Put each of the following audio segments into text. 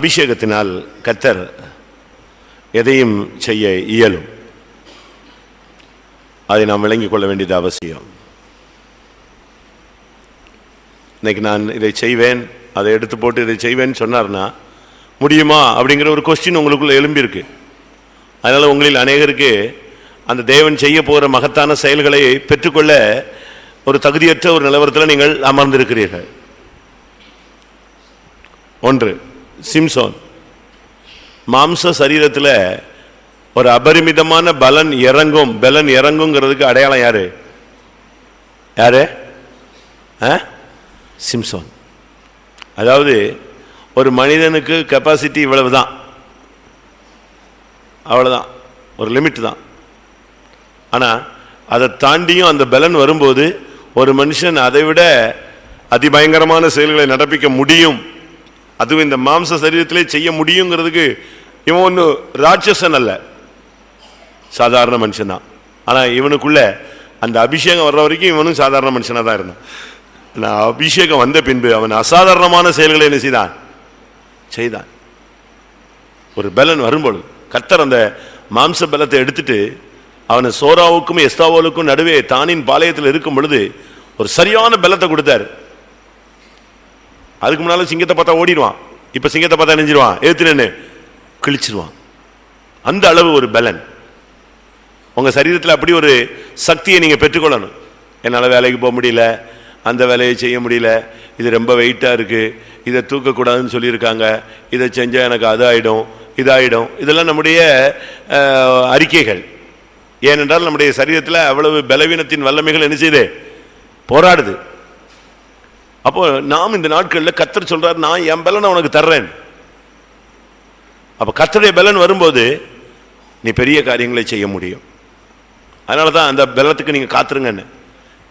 அபிஷேகத்தினால் கர்த்தர் எதையும் செய்ய இயலும். அதை நாம் விளங்கிக் கொள்ள வேண்டியது அவசியம். இன்னைக்கு நான் இதை செய்வேன், அதை எடுத்து போட்டு இதை செய்வேன்னு சொன்னார்னா முடியுமா அப்படிங்கிற ஒரு கொஸ்டின் உங்களுக்குள்ள எழும்பியிருக்கு. அதனால் உங்களில் அநேகருக்கு அந்த தேவன் செய்ய போகிற மகத்தான செயல்களை பெற்றுக்கொள்ள ஒரு தகுதியற்ற ஒரு நிலவரத்தில் நீங்கள் அமர்ந்திருக்கிறீர்கள். ஒன்று, சிம்சோன் மாம்ச சரீரத்தில் ஒரு அபரிமிதமான பலன் இறங்குங்கிறதுக்கு அடையாளம் யாரு? சிம்சோன். அதாவது ஒரு மனிதனுக்கு கெப்பாசிட்டி இவ்வளவுதான், அவ்வளவுதான், ஒரு லிமிட் தான். ஆனால் அதை தாண்டியும் அந்த பலன் வரும்போது ஒரு மனுஷன் அதை விட அதிபயங்கரமான செயல்களை நடப்பிக்க முடியும். அதுவும் இந்த மாம்ச சரீரத்திலே செய்ய முடியுங்கிறதுக்கு இவன் ஒன்று ராட்சசன் அல்ல, சாதாரண மனுஷன் தான். ஆனால் இவனுக்குள்ள அந்த அபிஷேகம் வர்ற வரைக்கும் இவனும் சாதாரண மனுஷனாக தான் இருந்தான். ஆனால் அபிஷேகம் வந்த பின்பு அவன் அசாதாரணமான செயல்களை என்ன செய்தான். ஒரு பலன் வரும்பொழுது கர்த்தர் அந்த மாம்ச பலத்தை எடுத்துட்டு அவனை சோராவுக்கும் எஸ்தாவோலுக்கும் நடுவே தானின் பாளையத்தில் இருக்கும் பொழுது ஒரு சரியான பலத்தை கொடுத்தார். அதுக்கு முன்னால சிங்கத்தை பார்த்தா ஓடிடுவான், இப்ப சிங்கத்தை பார்த்தா நெஞ்சிருவான், ஏத்துனு கிழிச்சிருவான். அந்த அளவு ஒரு பலன் உங்க சரீரத்தில். அப்படி ஒரு சக்தியை நீங்க பெற்றுக்கொள்ளணும். என்னால் வேலைக்கு போக முடியல, அந்த வேலையை செய்ய முடியல, இது ரொம்ப வெயிட்டா இருக்கு, இதை தூக்கக்கூடாதுன்னு சொல்லியிருக்காங்க, இதை செஞ்சா எனக்கு அது ஆயிடும், இதாயிடும். இதெல்லாம் நம்முடைய அறிக்கைகள். ஏனென்றால் நம்முடைய சரீரத்தில் அவ்வளவு பலவீனத்தின் வல்லமைகள் என்ன செய்யுது? போராடுது. அப்போ நாம் இந்த நாட்களில் கர்த்தர் சொல்றார், நான் என் பலனை உனக்கு தர்றேன். அப்ப கர்த்தருடைய பலன் வரும்போது நீ பெரிய காரியங்களை செய்ய முடியும். அதனால தான் அந்த பலத்துக்கு நீங்க காத்துருங்கன்னு.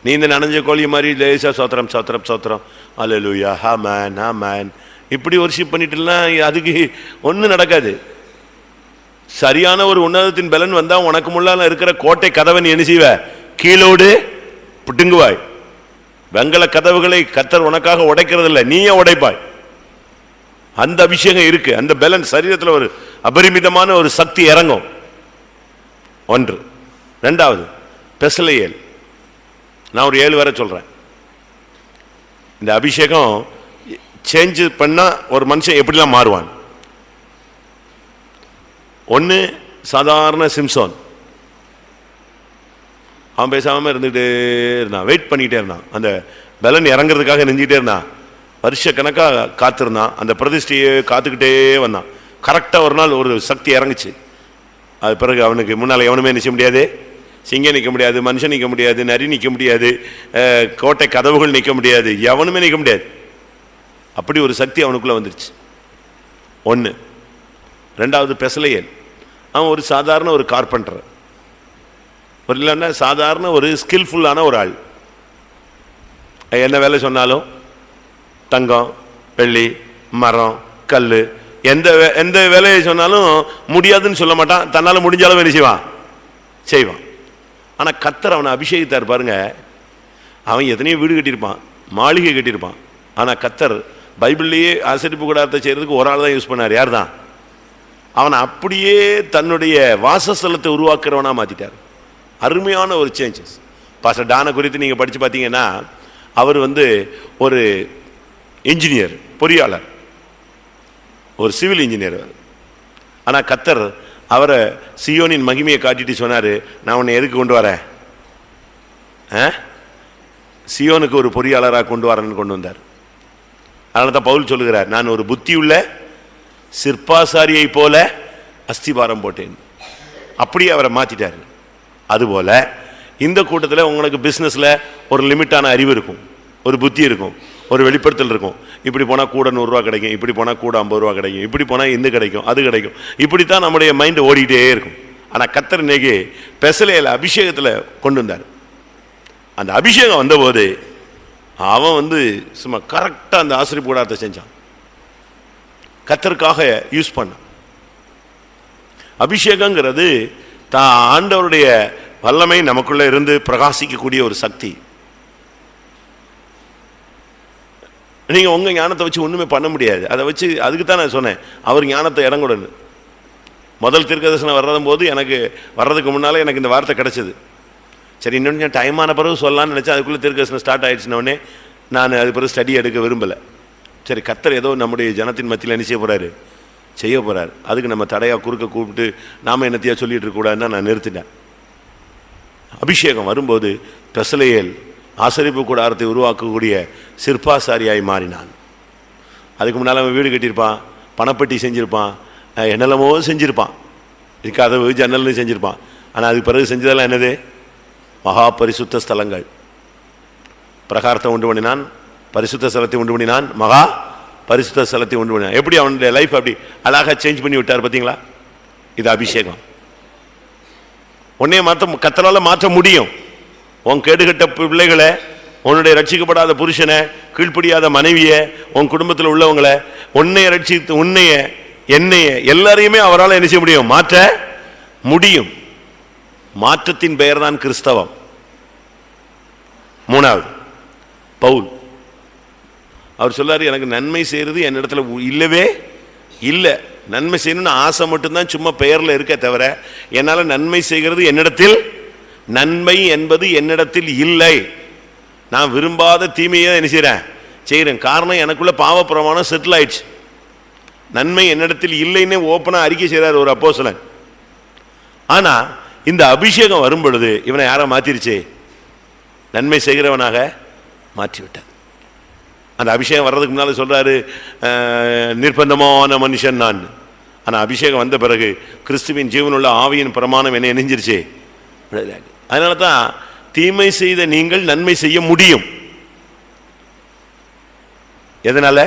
நீ இந்த நனைஞ்ச கோழி மாதிரி லேசா சோத்திரம் சோத்திரம் சோத்திரம் அல்லேலூயா ஆமென் ஆமென் இப்படி வர்ஷிப் பண்ணிட்டுனா அதுக்கு ஒன்றும் நடக்காது. சரியான ஒரு உன்னதத்தின் பலன் வந்தா உனக்கு முன்னால இருக்கிற கோட்டை கதவை நீ என்ன செய்வ? கீழோடு புட்டுங்குவாய். வெங்கல கதவுகளை கர்த்தர் உனக்காக உடைக்கிறது இல்லை, நீயே உடைப்பாய். அந்த அபிஷேகம் இருக்கு, அந்த பலன் சரீரத்தில் ஒரு அபரிமிதமான ஒரு சக்தி இறங்கும். ஒன்று. ரெண்டாவது, பெசலேயேல். நான் ஒரு 7 வரை சொல்றேன். இந்த அபிஷேகம் சேஞ்ச் பண்ணா ஒரு மனுஷன் எப்படிலாம் மாறுவான். ஒன்று, சாதாரண சிம்சோன். அவன் பேசாம இருந்துகிட்டே இருந்தான், வெயிட் பண்ணிக்கிட்டே இருந்தான். அந்த பலன் இறங்குறதுக்காக நெஞ்சிக்கிட்டே இருந்தான். வருஷ கணக்காக காத்திருந்தான். அந்த பிரதிஷ்டையை காத்துக்கிட்டே வந்தான். கரெக்டாக ஒரு நாள் ஒரு சக்தி இறங்குச்சு. அது பிறகு அவனுக்கு முன்னால் எவனுமே நிற்க முடியாது, சிங்கம் நிற்க முடியாது, மனுஷன் நிற்க முடியாது, நரி நிற்க முடியாது, கோட்டை கதவுகள் நிற்க முடியாது, எவனுமே நிற்க முடியாது. அப்படி ஒரு சக்தி அவனுக்குள்ள வந்துருச்சு. ஒன்று. ரெண்டாவது, பெசலேயேல். அவன் ஒரு சாதாரண ஒரு கார்பெண்டர், ஒரு இல்லைன்னா சாதாரண ஒரு ஸ்கில்ஃபுல்லான ஒரு ஆள். என்ன வேலை சொன்னாலும் தங்கம் வெள்ளி மரம் கல் எந்த வேலையை சொன்னாலும் முடியாதுன்னு சொல்ல மாட்டான். தன்னால் முடிஞ்ச அளவு என்ன செய்வான். ஆனால் கர்த்தர் அவனை அபிஷேகித்தார் பாருங்க. அவன் எத்தனையோ வீடு கட்டியிருப்பான், மாளிகை கட்டியிருப்பான். ஆனால் கர்த்தர் பைபிள்லேயே ஆசரிப்பு கூடாரத்தை செய்யறதுக்கு ஒரு ஆள் தான் யூஸ் பண்ணார். யார் தான்? அவனை அப்படியே தன்னுடைய வாசஸ்தலத்தை உருவாக்குறவனா மாற்றிட்டார். அருமையான ஒரு சேஞ்சஸ். பாஸ்டர் டானை குறித்து நீங்கள் படித்து பார்த்தீங்கன்னா அவர் ஒரு இன்ஜினியர், பொறியாளர், ஒரு சிவில் இன்ஜினியர். ஆனால் கர்த்தர் அவரை சியோனின் மகிமையை காட்டிட்டு சொன்னார், நான் உன்னை எதுக்கு கொண்டு வரேன்? சியோனுக்கு ஒரு பொறியாளராக கொண்டு வரேன்னு கொண்டு வந்தார். அதனால தான் பவுல் சொல்லுகிறார், நான் ஒரு புத்தியுள்ள சிற்பாசாரியை போல அஸ்திபாரம் போட்டேன். அப்படியே அவரை மாற்றிட்டார். அதுபோல இந்த கூட்டத்தில் உங்களுக்கு பிஸ்னஸில் ஒரு லிமிட்டான அறிவு இருக்கும், ஒரு புத்தி இருக்கும், ஒரு வெளிப்படுத்தல் இருக்கும். இப்படி போனால் கூட 100 ரூபா கிடைக்கும், இப்படி போனால் கூட 50 ரூபா கிடைக்கும், இப்படி போனால் இந்த கிடைக்கும் அது கிடைக்கும். இப்படித்தான் நம்முடைய மைண்ட் ஓடிக்கிட்டே இருக்கும். ஆனால் கர்த்தர் இன்னைக்கு பெசலேயேல் அபிஷேகத்தில் கொண்டு வந்தார். அந்த அபிஷேகம் வந்தபோது அவன் சும்மா கரெக்டாக அந்த ஆசரிப்பு கூடாரத்தை செஞ்சான். கர்த்தருக்காக யூஸ் பண்ண அபிஷேகங்கிறது தான் ஆண்டவருடைய வல்லமை நமக்குள்ள இருந்து பிரகாசிக்கக்கூடிய ஒரு சக்தி. நீங்கள் உங்கள் ஞானத்தை வச்சு ஒன்றுமே பண்ண முடியாது. அதை வச்சு அதுக்கு தான் நான் சொன்னேன், அவர் ஞானத்தை இடம் கொடுன்னு. முதல் தீர்க்கதரிசனம் வர்றதும் போது எனக்கு வர்றதுக்கு முன்னால் எனக்கு இந்த வார்த்தை கிடச்சிது. சரி, இன்னொன்று டைமான பிறகு சொல்லலான்னு நினச்சேன். அதுக்குள்ளே தீர்க்கதரிசனம் ஸ்டார்ட் ஆகிடுச்சுனோடனே நான் அது பிறகு ஸ்டடி எடுக்க விரும்பலை. சரி, கர்த்தர் ஏதோ நம்முடைய ஜனத்தின் மத்தியில் என்ன செய்ய போகிறாரு, செய்ய போகிறார். அதுக்கு நம்ம தடையாக குறுக்க கூப்பிட்டு நாம் என்னத்தையா சொல்லிகிட்டு இருக்கக்கூடாதுன்னா நான் நிறுத்திட்டேன். அபிஷேகம் வரும்போது பெசலேயேல் ஆசரிப்பு கூடாரத்தை உருவாக்கக்கூடிய சிற்பாசாரியாய் மாறினான். அதுக்கு முன்னால் அவன் வீடு கட்டியிருப்பான், பணப்பெட்டி செஞ்சுருப்பான், என்னெல்லாமோ செஞ்சுருப்பான், கதவு ஜன்னல்னு செஞ்சுருப்பான். ஆனால் அதுக்கு பிறகு செஞ்சதெல்லாம் என்னது, மகா பரிசுத்த ஸ்தலங்கள். பிரகாரத்தை உண்டு பண்ணினான், பரிசுத்த ஸ்தலத்தை உண்டு பண்ணினான், மகா பரிசுத்த ஸ்தலத்தை உண்டு பண்ணினான். எப்படி அவனுடைய லைஃப் அப்படி அழகாக சேஞ்ச் பண்ணி விட்டார் பார்த்தீங்களா? இது அபிஷேகம். உன்னைய மாற்ற கர்த்தரால் மாற்ற முடியும். உன் கேடுகட்ட பிள்ளைகளை, உன்னுடைய ரட்சிக்கப்படாத புருஷனை, கீழ்ப்படியாத மனைவியை, உன் குடும்பத்தில் உள்ளவங்களை, உன்னைய ரட்சித்து உன்னைய என்னைய எல்லாரையுமே அவரால் என்ன செய்ய முடியும், மாற்ற முடியும். மாற்றத்தின் பெயர் தான் கிறிஸ்தவம். மூணாவது பவுல், அவர் சொல்லாரு, எனக்கு நன்மை செய்யறது என்னிடத்துல இல்லவே இல்லை. நன்மை செய்யணும்னு ஆசை மட்டும்தான் சும்மா பெயரில் இருக்க தவிர என்னால் நன்மை செய்கிறது என்னிடத்தில், நன்மை என்பது என்னிடத்தில் இல்லை. நான் விரும்பாத தீமையை என்ன செய்கிறேன். காரணம் எனக்குள்ள பாவ பிரமாணம் செட்டில் ஆயிடுச்சு. நன்மை என்னிடத்தில் இல்லைன்னு ஓப்பனாக அறிக்கை செய்கிறார் ஒரு அப்போஸ்தலன். ஆனால் இந்த அபிஷேகம் வரும் பொழுது இவனை யாரை மாற்றிருச்சு, நன்மை செய்கிறவனாக மாற்றிவிட்டார். அந்த அபிஷேகம் வர்றதுக்கு முன்னால் சொல்கிறாரு, நிர்பந்தமான மனுஷன் நான். ஆனால் அபிஷேகம் வந்த பிறகு கிறிஸ்துவின் ஜீவனுள்ள ஆவியின் பிரமாணம் என்ன நெஞ்சிருச்சு. அதனால தான் தீமை செய்த நீங்கள் நன்மை செய்ய முடியும். எதனால?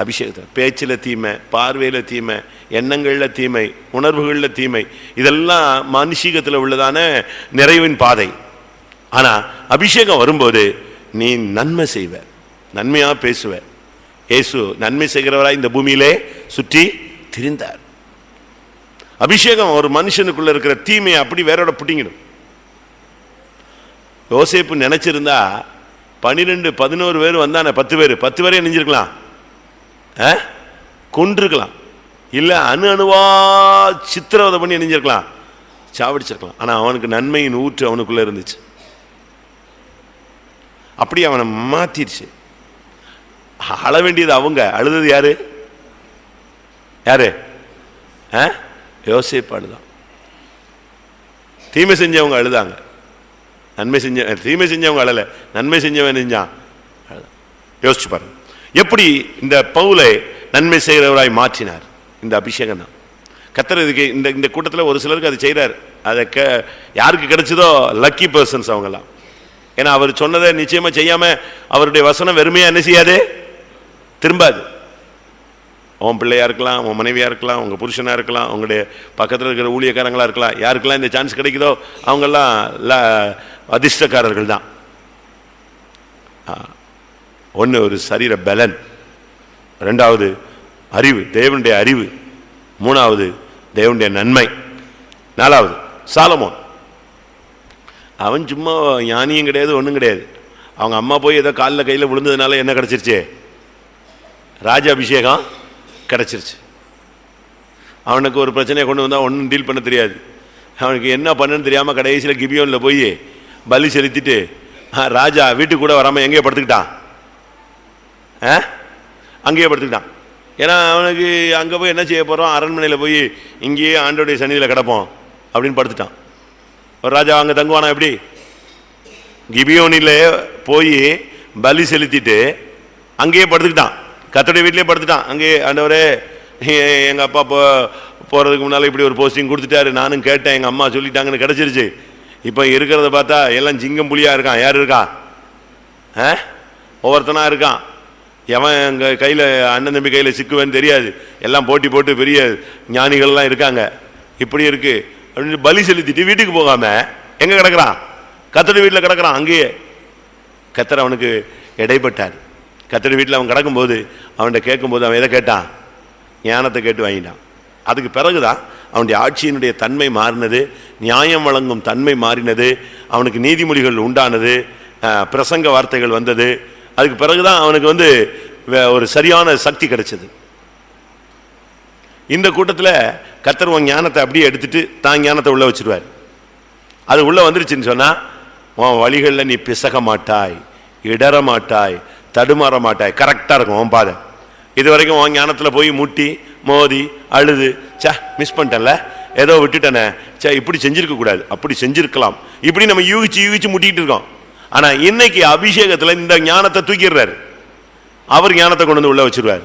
அபிஷேகத்தை. பேச்சில் தீமை, பார்வையில் தீமை, எண்ணங்களில் தீமை, உணர்வுகளில் தீமை, இதெல்லாம் மானுஷிகத்தில் உள்ளதான நிறைவின் பாதை. ஆனால் அபிஷேகம் வரும்போது நீ நன்மை செய்வ, நன்மையாக பேசுவ. இயேசு நன்மை செய்கிறவராய் இந்த பூமியிலே சுற்றி திரிந்தார். அபிஷேகம் ஒரு மனுஷனுக்குள்ள இருக்கிற தீமையை அப்படி வேறோட பிடிங்கிடும். யோசேப்பு நினைச்சிருந்தா 12-11 பேர் வந்தானே, 10 பேரே நெஞ்சிருக்கலாம், கொன்றிருக்கலாம், இல்லை அணுவா சித்திரவதை பண்ணி நெஞ்சிருக்கலாம், சாவடிச்சிருக்கலாம். ஆனால் அவனுக்கு நன்மையின் ஊற்று அவனுக்குள்ள இருந்துச்சு. அப்படி அவனை மாத்திருச்சு. அழ வேண்டியது அவங்க, அழுதது யாரு? யோசேப்பு அழுதான். தீமை செஞ்சவங்க அழுதாங்க, தீமை செஞ்சவங்க அழல, நன்மை செஞ்சவன் செஞ்சான் அழுதான். யோசிச்சு பாருங்க எப்படி இந்த பவுலை நன்மை செய்கிறவராய் மாற்றினார். இந்த அபிஷேகம் தான் கர்த்தர். இதுக்கு இந்த கூட்டத்தில் ஒரு சிலருக்கு அது செய்கிறார். அதை யாருக்கு கிடைச்சதோ லக்கி பர்சன்ஸ் அவங்கெல்லாம். ஏன்னா அவர் சொன்னதை நிச்சயமா செய்யாம அவருடைய வசனம் வெறுமையா என்ன செய்யாது, திரும்பாது. உன் பிள்ளையா இருக்கலாம், உன் மனைவியா இருக்கலாம், உங்க புருஷனா இருக்கலாம், உங்களுடைய பக்கத்தில் இருக்கிற ஊழியக்காரங்களா இருக்கலாம். யாருக்கெல்லாம் இந்த சான்ஸ் கிடைக்குதோ அவங்கெல்லாம் அதிர்ஷ்டக்காரர்கள் தான். ஒன்று ஒரு சரீர பலன், ரெண்டாவது அறிவு, தேவனுடைய அறிவு, மூணாவது தேவனுடைய நன்மை, நாலாவது சாலமோன். அவன் சும்மா ஞானியும் கிடையாது, ஒன்றும் கிடையாது. அவங்க அம்மா போய் ஏதோ காலில் கையில் விழுந்ததுனால என்ன கிடச்சிருச்சு, ராஜ அபிஷேகம் கிடச்சிருச்சு. அவனுக்கு ஒரு பிரச்சனையை கொண்டு வந்தால் ஒன்றும் டீல் பண்ண தெரியாது. அவனுக்கு என்ன பண்ணுன்னு தெரியாமல் கடைசியில் கிபியோனில் போய் பலி செலுத்திட்டு ராஜா வீட்டுக்கு கூட வராமல் எங்கேயே படுத்துக்கிட்டான், அங்கேயே படுத்துக்கிட்டான். ஏன்னா அவனுக்கு அங்கே போய் என்ன செய்ய போகிறோம், அரண்மனையில் போய் இங்கேயே ஆண்டோடைய சன்னிதியில் கிடப்போம் அப்படின்னு படுத்துட்டான். ஒரு ராஜா அங்கே தங்குவானா எப்படி? கிபியோனில் போய் பலி செலுத்திட்டு அங்கேயே படுத்துக்கிட்டான், கர்த்தருடைய வீட்டிலே படுத்துட்டான். அங்கேயே ஆண்டவரே எங்கள் அப்பா போகிறதுக்கு முன்னால் இப்படி ஒரு போஸ்டிங் கொடுத்துட்டாரு, நானும் கேட்டேன், எங்கள் அம்மா சொல்லிட்டாங்கன்னு கிடச்சிருச்சு. இப்போ இருக்கிறத பார்த்தா எல்லாம் சிங்கம் புலியாக இருக்கான். யார் இருக்கான்? ஒவ்வொருத்தனாக இருக்கான். எவன் எங்கள் கையில் அண்ணன் தம்பி கையில் சிக்குவேன்னு தெரியாது. எல்லாம் போட்டி போட்டு பெரிய ஞானிகள்லாம் இருக்காங்க. இப்படி இருக்கு அப்படின்னு பலி செலுத்திட்டு வீட்டுக்கு போகாமல் எங்கே கிடக்கிறான்? கர்த்தருடைய வீட்டில் கிடக்கிறான். அங்கேயே கர்த்தர் அவனுக்கு இடைப்பட்டார். கர்த்தருடைய வீட்டில் அவன் கிடக்கும்போது அவன்கிட்ட கேட்கும்போது அவன் எதை கேட்டான்? ஞானத்தை கேட்டு வாங்கிட்டான். அதுக்கு பிறகுதான் அவனுடைய ஆட்சியினுடைய தன்மை மாறினது, நியாயம் வழங்கும் தன்மை மாறினது, அவனுக்கு நீதிமொழிகள் உண்டானது, பிரசங்க வார்த்தைகள் வந்தது. அதுக்கு பிறகுதான் அவனுக்கு ஒரு சரியான சக்தி கிடைச்சது. இந்த கூட்டத்தில் கர்த்தர் உன் ஞானத்தை அப்படியே எடுத்துட்டு தான் ஞானத்தை உள்ள வச்சிருவார். அது உள்ள வந்துருச்சுன்னு சொன்னா உன் வழிகளில் நீ பிசக மாட்டாய், இடற மாட்டாய், தடுமாற மாட்டாய், கரெக்டா இருக்கும் உன் பாதை. இது வரைக்கும் உன் ஞானத்தில் போய் முட்டி மோதி அழுது மிஸ் பண்ணிட்டேன்ல, ஏதோ விட்டுட்டேனே, இப்படி செஞ்சிருக்க கூடாது, அப்படி செஞ்சிருக்கலாம், இப்படி நம்ம யூகிச்சு முட்டிட்டு இருக்கோம். ஆனா இன்னைக்கு அபிஷேகத்தில் இந்த ஞானத்தை தூக்கிடுறாரு, அவர் ஞானத்தை கொண்டு வந்து உள்ள வச்சிருவார்.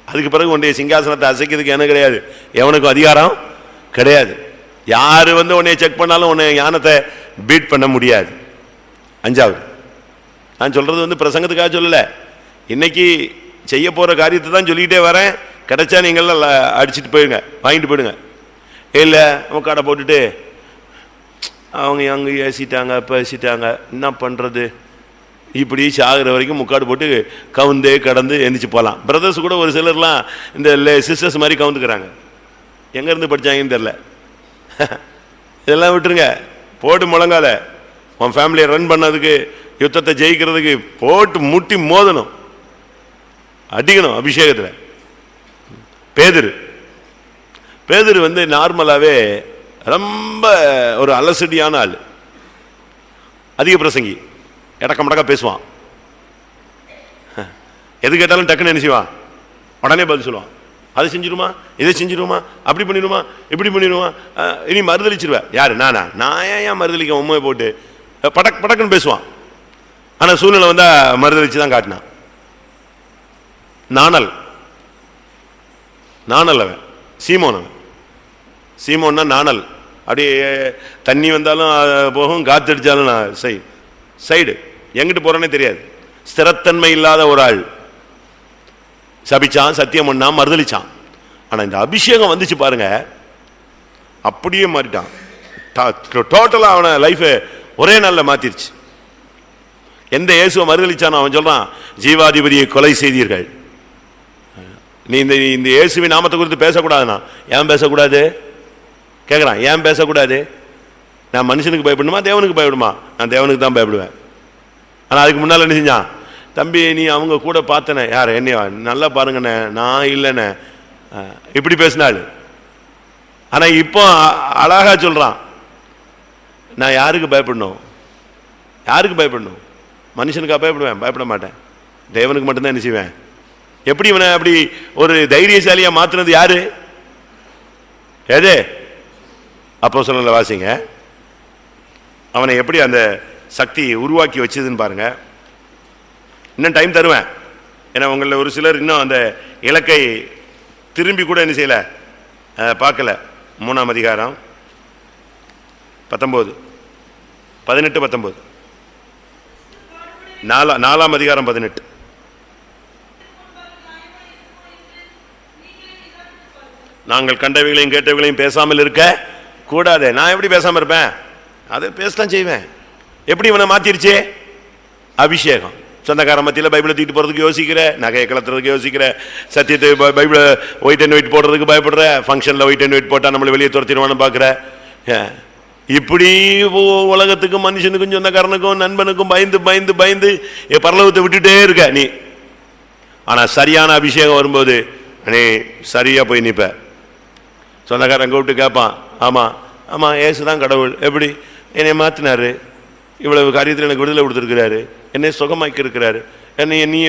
அதுக்கு பிறகு உன்னுடைய சிங்காசனத்தை அசைக்கிறதுக்கு என்ன கிடையாது, எவனுக்கும் அதிகாரம் கிடையாது. யாரு உன்னை செக் பண்ணாலும் உன்னை ஞானத்தை பீட் பண்ண முடியாது. அஞ்சாவது, நான் சொல்றது பிரசங்கத்துக்காக சொல்லல, இன்னைக்கு செய்ய போற காரியத்தை தான் சொல்லிக்கிட்டே வரேன். கிடைச்சா நீங்கள் அடிச்சுட்டு போயிடுங்க, வாங்கிட்டு போயிடுங்க. இல்லை கடை போட்டுட்டு அவங்க அங்கே ஏசிட்டாங்க பேசிட்டாங்க, என்ன பண்ணுறது, இப்படி சாகிற வரைக்கும் முக்காடு போட்டு கவுந்தே கடந்து எந்திரிச்சு போகலாம். பிரதர்ஸ் கூட ஒரு சிலர்லாம் இந்த சிஸ்டர்ஸ் மாதிரி கவுந்துக்கிறாங்க, எங்கேருந்து படித்தாங்கன்னு தெரில. இதெல்லாம் விட்டுருங்க, போட்டு முழங்கால உன் ஃபேமிலியை ரன் பண்ணதுக்கு, யுத்தத்தை ஜெயிக்கிறதுக்கு போட்டு முட்டி மோதணும், அடிக்கணும் அபிஷேகத்தில். பேதுரு நார்மலாகவே ரொம்ப ஒரு அலசடியான ஆள், அதிக பிரசங்கி, இடக்க மடக்கா பேசுவான், எது கேட்டாலும் டக்குன்னு என்ன செய்வான், உடனே பதில் சொல்லுவான். அதை செஞ்சிருமா, இதை செஞ்சிருமா, அப்படி பண்ணிடுமா, இப்படி பண்ணிடுமா, இனி மறுதளிச்சிருவேன். யாரு? நான் ஏன் மறுதளிக்க உண்மையை போட்டு படக்குன்னு பேசுவான். ஆனால் சூழ்நிலை மறுதளிச்சு தான் காட்டினான். நாணல் அவன் சீமோன்னா நாணல். அப்படியே தண்ணி வந்தாலும் போகும், காத்தடிச்சாலும் சைடு எங்கிட்டு போறேன்னே தெரியாது. ஸ்திரத்தன்மை இல்லாத ஒரு ஆள், சபிச்சான், சத்தியம் பண்ணான், மறுதளிச்சான். ஆனா இந்த அபிஷேகம் வந்துச்சு பாருங்க, அப்படியே மாறிட்டான். டோட்டலா அவன லைஃப் ஒரே நாள்ல மாத்திருச்சு. எந்த இயேசுவை மறுதளிச்சானோ அவன் சொல்றான், ஜீவாதிபதியை கொலை செய்தீர்கள். நீ இந்த இயேசுவின் நாமத்தை குறித்து பேசக்கூடாதுன்னா, ஏன் பேசக்கூடாது கேட்குறான். ஏன் பேசக்கூடாது? நான் மனுஷனுக்கு பயப்படணுமா, தேவனுக்கு பயப்படுமா? நான் தேவனுக்கு தான் பயப்படுவேன். ஆனால் அதுக்கு முன்னால் என்ன செஞ்சான், தம்பி நீ அவங்க கூட பார்த்தனே, யார் என்னையா நல்லா பாருங்கண்ணே, நான் இல்லைண்ணே, இப்படி பேசினாள். ஆனால் இப்போ அழகா சொல்றான், நான் யாருக்கு பயப்படணும், மனுஷனுக்கா பயப்படுவேன், பயப்பட மாட்டேன், தேவனுக்கு மட்டும்தான் என்ன செய்வேன். எப்படி இவனை அப்படி ஒரு தைரியசாலியா மாத்தினது யாரு? எது? அப்போஸ்தலர்களை வாசிங்க, அவனை எப்படி அந்த சக்தி உருவாக்கி வச்சதுன்னு பாருங்க. இன்னும் டைம் தருவேன், ஏன்னா உங்களில் ஒரு சிலர் இன்னும் அந்த இலக்கை திரும்பி கூட என்ன செய்யல, பார்க்கல. 3ஆம் அதிகாரம் 19, 18, 19, 4ஆம் அதிகாரம் 18. நாங்கள் கண்டவைகளையும் கேட்டவைகளையும் பேசாமல் இருக்க கூடாது. நான் எப்படி பேசாமல் இருப்பேன்? அதை பேசத்தான் செய்வேன். எப்படி இவனை மாத்திருச்சே? அபிஷேகம். சொந்தக்கார மத்தியில் பைபிளை தூக்கிட்டு போறதுக்கு யோசிக்கிற, நகையை கலத்துறதுக்கு யோசிக்கிற, சத்தியத்தை பைபிளை ஒயிட் அண்ட் ஒயிட் போடுறதுக்கு பயப்படுற, ஃபங்க்ஷனில் ஒயிட் அண்ட் ஒயிட் போட்டால் நம்மளை வெளியே துரத்திடுவான்னு பார்க்குற. இப்படி உலகத்துக்கும் மனுஷனுக்கும் சொந்தக்காரனுக்கும் நண்பனுக்கும் பயந்து பயந்து பயந்து பரலோகத்தை விட்டுட்டே இருக்க நீ. ஆனால் சரியான அபிஷேகம் வரும்போது நீ சரியா போய் நிற்ப. சொந்தக்காரன் கூப்பிட்டு கேட்பான், ஆமாம் ஆமாம் ஏசுதான் கடவுள், எப்படி என்னை மாற்றினாரு, இவ்வளவு காரியத்தில் எனக்கு விடுதலை கொடுத்துருக்கிறாரு, என்னை சுகமாக்கி இருக்கிறாரு, என்னை நீ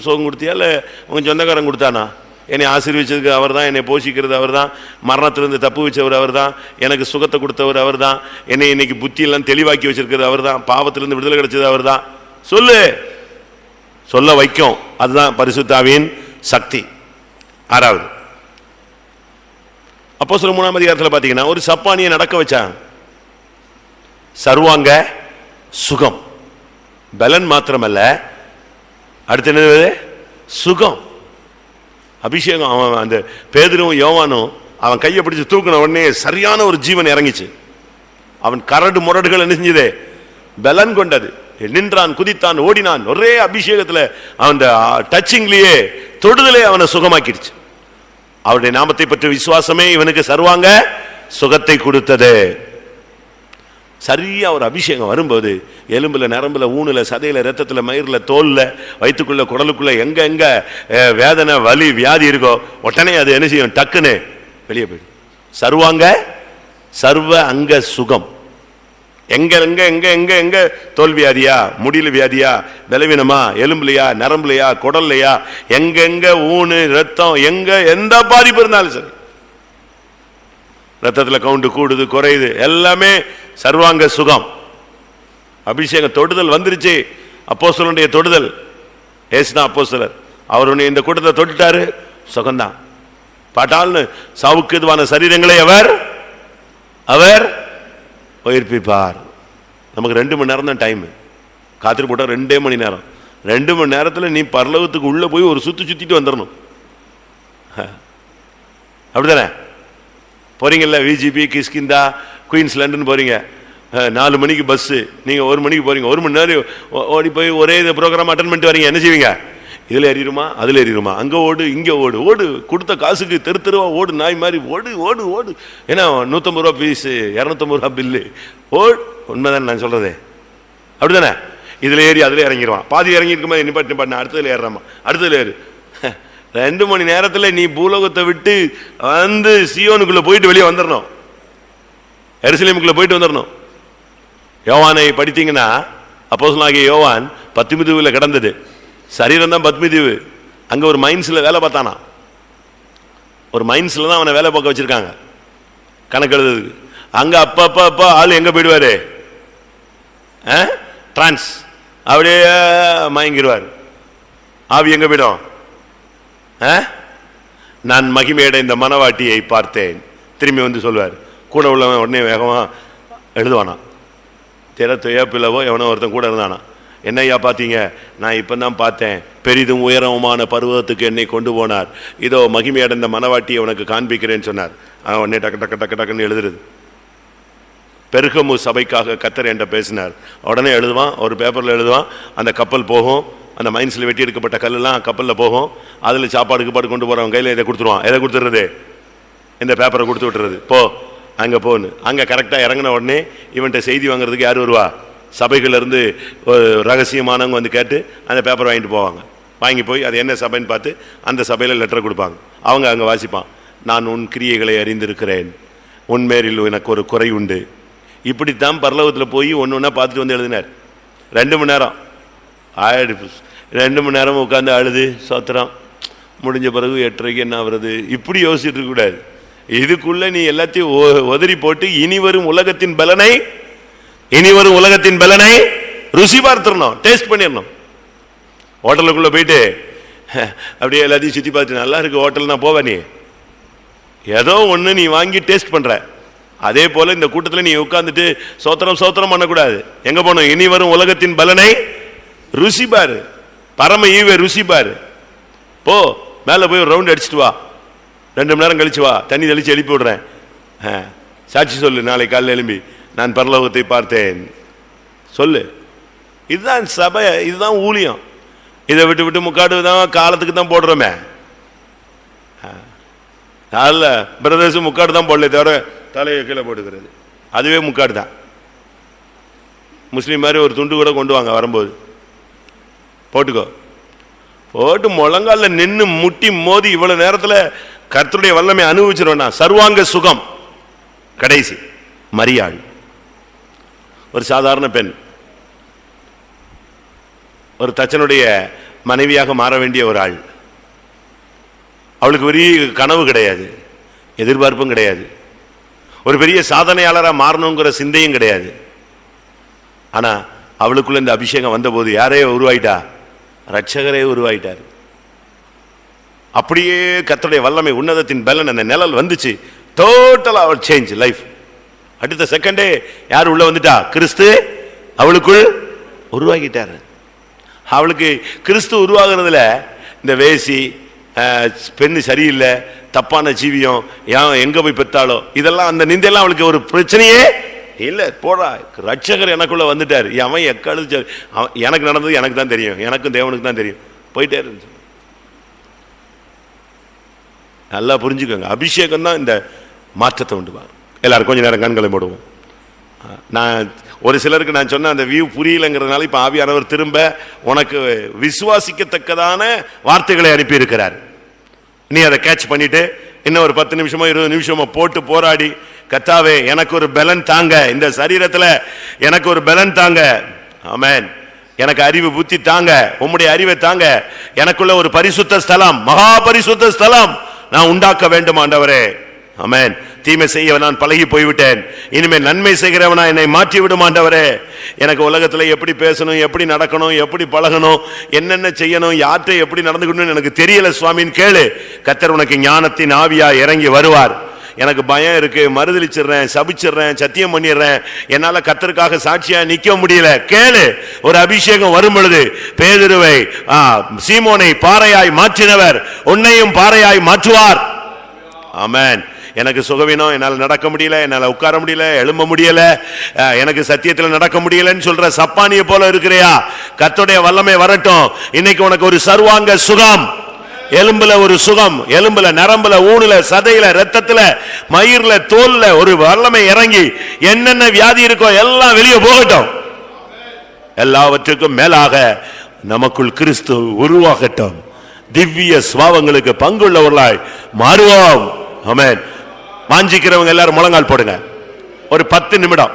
சுகம் கொடுத்தியா இல்லை உங்கள் சொந்தக்காரன் கொடுத்தானா? என்னை ஆசீர்வதிச்சதுக்கு அவர் தான், என்னை போஷிக்கிறது அவர் தான், மரணத்திலிருந்து தப்பு வச்சவர் அவர் தான், எனக்கு சுகத்தை கொடுத்தவர் அவர் தான், என்னை இன்னைக்கு புத்தியெல்லாம் தெளிவாக்கி வச்சிருக்கிறது அவர் தான், பாவத்திலிருந்து விடுதலை கிடைச்சது அவர் தான். சொல்ல வைக்கும். அதுதான் பரிசுத்த ஆவியின் சக்தி. 6வது அப்போஸ்தலர் 3ஆம் அதிகாரத்தில் பார்த்தீங்கன்னா ஒரு சப்பானியை நடக்க வச்சான். சர்வாங்க சுகம், பலன் மாத்திரமல்ல, அடுத்து என்னது? சுகம், அபிஷேகம். அவன் அந்த பேதுரும் யோவானும் அவன் கையை பிடிச்சு தூக்கின உடனே சரியான ஒரு ஜீவன் இறங்கிச்சு. அவன் கரடு முரடுகள் என்ன செஞ்சது? பலன் கொண்டது. நின்றான், குதித்தான், ஓடினான். ஒரே அபிஷேகத்தில் அவன் டச்சிங்லேயே தொடுதலே அவனை சுகமாக்கிடுச்சு. அவருடைய நாமத்தை பற்றி விசுவாசமே இவனுக்கு சர்வாங்க சுகத்தை கொடுத்தது. சரியா ஒரு அபிஷேகம் வரும்போது எலும்புல, நரம்புல, ஊனுல, சதையில, ரத்தத்துல, மயிரில், தோல்ல, வயிற்றுக்குள்ள, குடலுக்குள்ள எங்க எங்க வேதனை, வலி, வியாதி இருக்கோ உடனே அது என்ன செய்யும்? டக்குன்னு வெளியே போயிடும். சர்வாங்க சர்வ அங்க சுகம். எங்க எங்க எங்க எங்க எங்க தோல் வியாதியா, முடியல வியாதியா, பலவீனமா, எலும்புலையா, நரம்புலையா, குடல்லையா, எங்கெங்க ஊனு, ரத்தம், எங்க எந்த பாதிப்பு இருந்தாலும் சரி, ரத்தத்துல கவுண்ட் கூடுது குறையுது, எல்லாமே சர்வாங்க சுகம். அபிஷேகம் தொடுதல் வந்துருச்சு. அப்போஸ்தலனுடைய தொடுதல், ஏசுதான் அப்போஸ்தலர். அவருடைய இந்த கூட்டத்தை தொட்டுட்டாரு, சுகம்தான். பாட்டால்னு சாவுக்கு இதுவான சரீரங்களை அவர் உயிர்ப்பிப்பார். நமக்கு 2 மணி நேரம் தான் டைம். காத்திரி போட்டா 2 மணி நேரம். 2 மணி நேரத்தில் நீ பரலோகத்துக்கு உள்ள போய் ஒரு சுத்திட்டு வந்துடணும். அப்படித்தானே? போறீங்கல்ல, விஜிபி, கிஷ்கிந்தா, குயின்ஸ்லாண்டுன்னு போறீங்க. 4 மணிக்கு பஸ்ஸு, நீங்கள் 1 மணிக்கு போறீங்க. 1 மணி நேரம் ஓடி போய் ஒரே ப்ரோக்ராம் அட்டன் பண்ணிட்டு வரீங்க. என்ன செய்வீங்க? இதில் ஏறிடுமா, அதில் ஏறிடுமா, அங்கே ஓடு, இங்கே ஓடு, ஓடு, கொடுத்த காசுக்கு தெரு தெருவா ஓடு, நாய் மாதிரி ஓடு ஓடு ஓடு. ஏன்னா 150 ரூபா ஃபீஸு, 250 ரூபா பில்லு. உண்மைதானே நான் சொல்றது? அப்படிதானே? இதில் ஏறி அதில் இறங்கிடுவான். பாதி இறங்கிருக்குமா, நிப்பாட்டு அடுத்ததில் ஏறுறாமா, அடுத்ததில் ஏறு. 2 மணி நேரத்தில் நீ பூலோகத்தை விட்டு வந்து சியோனுக்குள்ள போயிட்டு வெளியே வந்துடணும். எருசலேமுக்குள்ள போயிட்டு வந்துடணும். யோவானை படித்தீங்கன்னா, அப்போஸ்தலனாகிய யோவான் பத்மி தீவுல கிடந்தது. சரீரம் தான் பத்மி தீவு. அங்க ஒரு மைன்ஸ்ல வேலை பார்த்தானா. ஒரு மைன்ஸ்ல தான் அவனை வேலை பார்க்க வச்சிருக்காங்க, கணக்கு எழுதுறதுக்கு. அங்க அப்பா ஆள் எங்க போயிடுவாரு? டிரான்ஸ், அப்படியே மயங்கிடுவார். ஆவி எங்க போயிடும்? நான் மகிமையடைந்த மனவாட்டியை பார்த்தேன். திரும்பி வந்து சொல்வார். கூட உள்ளவன் உடனே வேகமா எழுதுவானா. திறத்தையோ பிளவோ எவனோ ஒருத்தன் கூட இருந்தானா. என்னையா பார்த்தீங்க? நான் இப்போ தான் பார்த்தேன். பெரிதும் உயரமான பருவத்துக்கு என்னை கொண்டு போனார். இதோ மகிமையடைந்த மனவாட்டியை உனக்கு காண்பிக்கிறேன்னு சொன்னார். உடனே டக்கு டக்கு டக்கு டக்குன்னு எழுதுறது. பெருகமு சபைக்காக கர்த்தர் என்கிட்ட பேசினார். உடனே எழுதுவான், ஒரு பேப்பரில் எழுதுவான். அந்த கப்பல் போகும், அந்த மைன்ஸில் வெட்டி எடுக்கப்பட்ட கல்லெல்லாம் கப்பலில் போகும். அதில் சாப்பாடு கொண்டு போகிறவன் கையில் இதை கொடுத்துருவான். எதை கொடுத்துடுறது? இந்த பேப்பரை கொடுத்து விட்டுறது. போ அங்கே போன்னு. அங்கே கரெக்டாக இறங்கின உடனே இவன்கிட்ட செய்தி வாங்குறதுக்கு யார் வருவா? சபைகளிலிருந்து ரகசியமானவங்க வந்து கேட்டு அந்த பேப்பர் வாங்கிட்டு போவாங்க. வாங்கி போய் அது என்ன சபைன்னு பார்த்து அந்த சபையில் லெட்டர் கொடுப்பாங்க. அவங்க அங்கே வாசிப்பான். நான் உன் கிரியைகளை அறிந்திருக்கிறேன், உன்மேரில் எனக்கு ஒரு குறை உண்டு. இப்படித்தான் பரலோகத்தில் போய் ஒன்று ஒன்றா பார்த்துட்டு வந்து எழுதினார். 2 மணி நேரம் ஆயிடுச்சு. 2 மணி நேரம் உட்காந்து அழுது சோத்திரம். முடிஞ்ச பிறகு 8:30 என்ன ஆகுறது? இப்படி யோசிச்சுட்டு இருக்கக்கூடாது. இதுக்குள்ள நீ எல்லாத்தையும் உதறி போட்டு இனி வரும் உலகத்தின் பலனை ருசி பார்த்துடணும், டேஸ்ட் பண்ணிடணும். ஹோட்டலுக்குள்ள போயிட்டு அப்படியே எல்லாத்தையும் சுற்றி பார்த்து நல்லா இருக்கு ஹோட்டல் நான் போவேன். நீ ஏதோ ஒன்று நீ வாங்கி டேஸ்ட் பண்ற. அதே போல இந்த கூட்டத்தில் நீ உட்கார்ந்துட்டு சோத்திரம் பண்ணக்கூடாது. எங்க போனோம்? இனி வரும் உலகத்தின் பலனை ருசி பாரு, பரம ஈவே ருசி பாரு. போ மேலே போய் ஒரு ரவுண்ட் அடிச்சுட்டு வா. 2 மணி நேரம் கழிச்சு வா, தண்ணி தெளிச்சு எழுப்பி விடுறேன். சாட்சி சொல்லு, நாளை காலையில் எழும்பி நான் பரலோகத்தை பார்த்தேன் சொல்லு. இதுதான் சபை, இதுதான் ஊழியம். இதை விட்டு முக்காடு தான் காலத்துக்கு தான் போடுறோமே. அல்ல பிரதர்ஸ் முக்காடு தான் போடல தவிர தலையை கீழே போட்டுக்கிறது அதுவே முக்காடு தான். முஸ்லீம் மாதிரி ஒரு துண்டு கூட கொண்டு வாங்க வரும்போது, போட்டுக்கோ. போட்டு முழங்கால நின்று முட்டி மோதி இவ்வளவு நேரத்தில் கர்த்தருடைய வல்லமை அனுபவிச்சிருவேன்னா சர்வாங்க சுகம். கடைசி மரியாள், ஒரு சாதாரண பெண், ஒரு தச்சனுடைய மனைவியாக மாற வேண்டிய ஒரு ஆள். அவளுக்கு பெரிய கனவு கிடையாது, எதிர்பார்ப்பும் கிடையாது, ஒரு பெரிய சாதனையாளராக மாறணுங்கிற சிந்தையும் கிடையாது. ஆனா அவளுக்குள்ள இந்த அபிஷேகம் வந்தபோது யாரே உருவாயிட்டா? ரட்சகரே உருவாயிட்டார். அப்படியே கர்த்தருடைய வல்லமை, உன்னதத்தின் பலன், அந்த நிழல் வந்துச்சு. டோட்டலா அவள் சேஞ்ச் லைஃப். அடுத்த செகண்டே யார் உள்ள வந்துட்டா? கிறிஸ்து அவளுக்குள் உருவாகிட்டார். அவளுக்கு கிறிஸ்து உருவாகிறதுல இந்த வேசி, பெண்ணு சரியில்லை, தப்பான ஜீவியம், எங்க போய் பெற்றாலோ இதெல்லாம் அந்த நிந்தையெல்லாம் அவளுக்கு ஒரு பிரச்சனையே இல்லை. போடா, ரட்சகர் எனக்குள்ள வந்துட்டார். அவன் எக்காலு எனக்கு நடந்தது எனக்கு தான் தெரியும், எனக்கும் தேவனுக்கு தான் தெரியும். போயிட்டே இருந்து நல்லா புரிஞ்சுக்கோங்க. அபிஷேகம் தான் இந்த மாற்றத்தை உண்டு. எல்லாரும் கொஞ்ச நேரம் கண்களை மூடுவோம். நான் ஒரு சிலருக்கு நான் சொன்ன அந்த வியூ புரியலங்கிறதுனால இப்ப ஆவியானவர் திரும்ப உனக்கு விசுவாசிக்கத்தக்கதான வார்த்தைகளை அனுப்பி இருக்கிறார். நீ அதை கேட்ச் பண்ணிட்டு இன்னும் ஒரு 10 நிமிஷமோ 20 நிமிஷமோ போட்டு போராடி, கர்த்தாவே எனக்கு ஒரு பலன் தாங்க, இந்த சரீரத்துல எனக்கு ஒரு பலன் தாங்க, ஆமென், எனக்கு அறிவு புத்தி தாங்க, உம்முடைய அறிவை தாங்க, எனக்குள்ள ஒரு பரிசுத்த ஸ்தலம், மகா பரிசுத்த ஸ்தலம் நான் உண்டாக்க வேண்டும் ஆண்டவரே, ஆமென். தீமை செய்ய நான் பழகி போய்விட்டேன், இனிமேல் நன்மை செய்கிறவனா என்னை மாற்றி விடும் ஆண்டவரே. எனக்கு உலகத்துல எப்படி பேசணும், எப்படி நடக்கணும், எப்படி பழகணும், என்னென்ன செய்யணும், யார்கிட்ட எப்படி நடந்துக்கணும்னு எனக்கு தெரியல சுவாமின்னு கேளு. கர்த்தர் உனக்கு ஞானத்தின் ஆவியா இறங்கி வருவார். எனக்கு பயம் இருக்கு, மறுதலிச்சிடுறேன், சபிச்சிடுறேன், சத்தியம் பண்ணிடுறேன், என்னால கர்த்தருக்காக சாட்சியா நிக்க முடியல, கேளு. ஒரு அபிஷேகம் வரும் பொழுது பேதுருவை சீமோனை பாறையாய் மாற்றினவர் உன்னையும் பாறையாய் மாற்றுவார். ஆமென். எனக்கு சுகவீனம், என்னால் நடக்க முடியல, என்னால் உட்கார முடியல, எழும்ப முடியல, எனக்கு சத்தியத்தில் நடக்க முடியலன்னு சொல்ற சப்பானிய போல இருக்கிறியா? கர்த்தருடைய வல்லமை வரட்டும். இன்னைக்கு உனக்கு ஒரு சர்வாங்க சுகம், எலும்புல ஒரு சுகம், எலும்புல, நரம்புல, ஊனுல, சதையில, ரத்தத்துல, மயிர்ல, தோல்ல ஒரு வல்லமை இறங்கி என்னென்ன வியாதி இருக்கோ எல்லாம் வெளியே போகட்டும். எல்லாவற்றுக்கும் மேலாக நமக்குள் கிறிஸ்து உருவாகட்டும். திவ்ய சுவாவங்களுக்கு பங்குள்ளவர்களாய் மாறுவோம். ஆமென். வாஞ்சிக்கிறவங்க எல்லாரும் முழங்கால் போடுங்க. ஒரு 10 நிமிடம்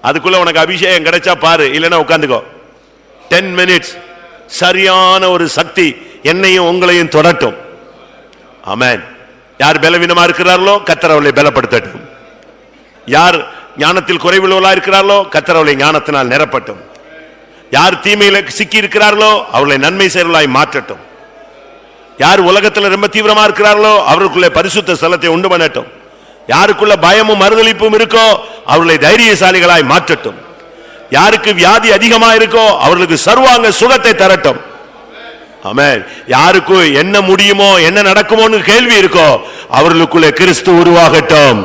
அதுக்குள்ள உனக்கு அபிஷேகம் கிடைச்சா பாரு, இல்லைன்னா உட்கார்ந்துக்கோ. 10 minutes சரியான ஒரு சக்தி என்னையும் உங்களையும் தொடட்டும். ஆமென். யார் பலவீனமா இருக்கிறார்களோ கர்த்தர் அவர்களை பலப்படுத்தட்டும். யார் ஞானத்தில் குறைவுள்ளவர்களா இருக்கிறார்களோ கர்த்தர் அவர்களை ஞானத்தினால் நிரப்பட்டும். யார் தீமையில சிக்கி இருக்கிறார்களோ அவர்களை நன்மை செயலாய் மாற்றட்டும். யார் உலகத்தில் ரொம்ப தீவிரமா இருக்கிறார்களோ அவருக்குள்ள பரிசுத்த ஸ்தலத்தை உண்டு பண்ணட்டும். யாருக்குள்ள பயமும் மறுதலிப்பும் இருக்கோ அவர்களை தைரியசாலிகளாய் மாற்றட்டும். யாருக்கு வியாதி அதிகமா இருக்கோ அவர்களுக்கு சர்வாங்க சுகத்தை தரட்டும். ஆமென். யாருக்கு என்ன முடியுமோ என்ன நடக்குமோன்னு கேள்வி இருக்கோ அவர்களுக்குள்ளே கிறிஸ்து உருவாகட்டும்.